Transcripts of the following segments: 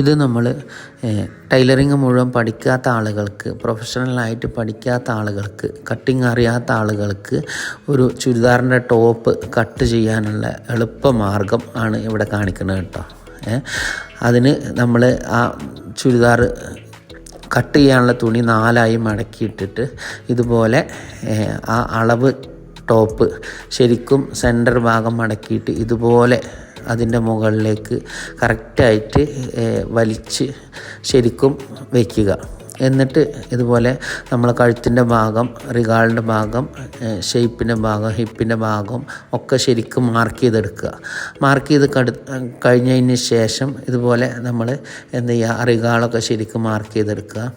ഇത് നമ്മൾ ടൈലറിങ് മുഴുവൻ പഠിക്കാത്ത ആളുകൾക്ക്, പ്രൊഫഷണലായിട്ട് പഠിക്കാത്ത ആളുകൾക്ക്, കട്ടിങ് അറിയാത്ത ആളുകൾക്ക് ഒരു ചുരിദാറിൻ്റെ ടോപ്പ് കട്ട് ചെയ്യാനുള്ള എളുപ്പമാർഗം ആണ് ഇവിടെ കാണിക്കുന്നത് കേട്ടോ. അതിന് നമ്മൾ ആ ചുരിദാർ കട്ട് ചെയ്യാനുള്ള തുണി 4ആയി മടക്കിയിട്ടിട്ട് ഇതുപോലെ ആ അളവ് ടോപ്പ് ശരിക്കും സെൻറ്റർ ഭാഗം മടക്കിയിട്ട് ഇതുപോലെ അതിൻ്റെ മുകളിലേക്ക് കറക്റ്റായിട്ട് വലിച്ച് ശരിക്കും വയ്ക്കുക. എന്നിട്ട് ഇതുപോലെ നമ്മൾ കഴുത്തിൻ്റെ ഭാഗം, റിഗാളിൻ്റെ ഭാഗം, ഷേപ്പിൻ്റെ ഭാഗം, ഹിപ്പിൻ്റെ ഭാഗം ഒക്കെ ശരിക്കും മാർക്ക് ചെയ്തെടുക്കുക. മാർക്ക് ചെയ്ത് കഴിഞ്ഞതിന് ശേഷം ഇതുപോലെ നമ്മൾ എന്ത് ചെയ്യുക, റിഗാളൊക്കെ ശരിക്കും മാർക്ക് ചെയ്തെടുക്കുക.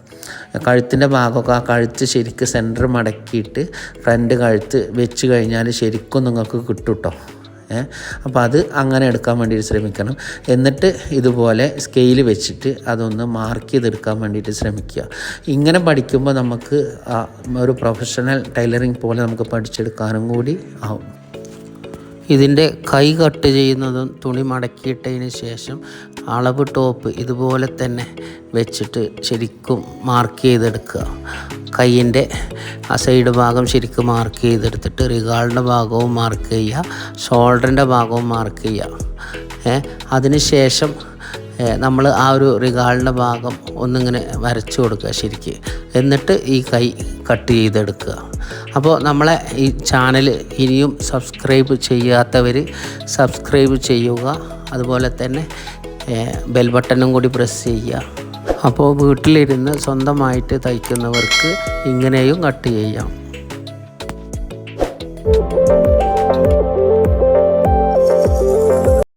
കഴുത്തിൻ്റെ ഭാഗമൊക്കെ ആ കഴുത്ത് ശരിക്കും സെൻറ്റർ മടക്കിയിട്ട് ഫ്രണ്ട് കഴുത്ത് വെച്ച് കഴിഞ്ഞാൽ ശരിക്കും നിങ്ങൾക്ക് കിട്ടും കേട്ടോ. അപ്പോൾ അത് അങ്ങനെ എടുക്കാൻ വേണ്ടിയിട്ട് ശ്രമിക്കണം. എന്നിട്ട് ഇതുപോലെ സ്കെയിൽ വെച്ചിട്ട് അതൊന്ന് മാർക്ക് ചെയ്തെടുക്കാൻ വേണ്ടിയിട്ട് ശ്രമിക്കുക. ഇങ്ങനെ പഠിക്കുമ്പോൾ നമുക്ക് ഒരു പ്രൊഫഷണൽ ടൈലറിങ് പോലെ നമുക്ക് പഠിച്ചെടുക്കാനും കൂടി ആവും. ഇതിൻ്റെ കൈ കട്ട് ചെയ്യുന്നതും തുണി മടക്കിയിട്ടതിന് ശേഷം അളവ് ടോപ്പ് ഇതുപോലെ തന്നെ വെച്ചിട്ട് ശരിക്കും മാർക്ക് ചെയ്തെടുക്കുക. കൈയിൻ്റെ ആ സൈഡ് ഭാഗം ശരിക്കും മാർക്ക് ചെയ്തെടുത്തിട്ട് റിഗാളിൻ്റെ ഭാഗവും മാർക്ക് ചെയ്യുക, ഷോൾഡറിൻ്റെ ഭാഗവും മാർക്ക് ചെയ്യുക. അതിന് ശേഷം നമ്മൾ ആ ഒരു റിഗാളിൻ്റെ ഭാഗം ഒന്നിങ്ങനെ വരച്ചു കൊടുക്കുക ശരിക്ക്. എന്നിട്ട് ഈ കൈ കട്ട് ചെയ്തെടുക്കുക. അപ്പോൾ നമ്മളെ ഈ ചാനൽ ഇനിയും സബ്സ്ക്രൈബ് ചെയ്യാത്തവർ സബ്സ്ക്രൈബ് ചെയ്യുക. അതുപോലെ തന്നെ ബെൽ ബട്ടണും കൂടി പ്രസ് ചെയ്യുക. അപ്പോൾ വീട്ടിലിരുന്ന് സ്വന്തമായിട്ട് തയ്ക്കുന്നവർക്ക് ഇങ്ങനെയും കട്ട് ചെയ്യാം.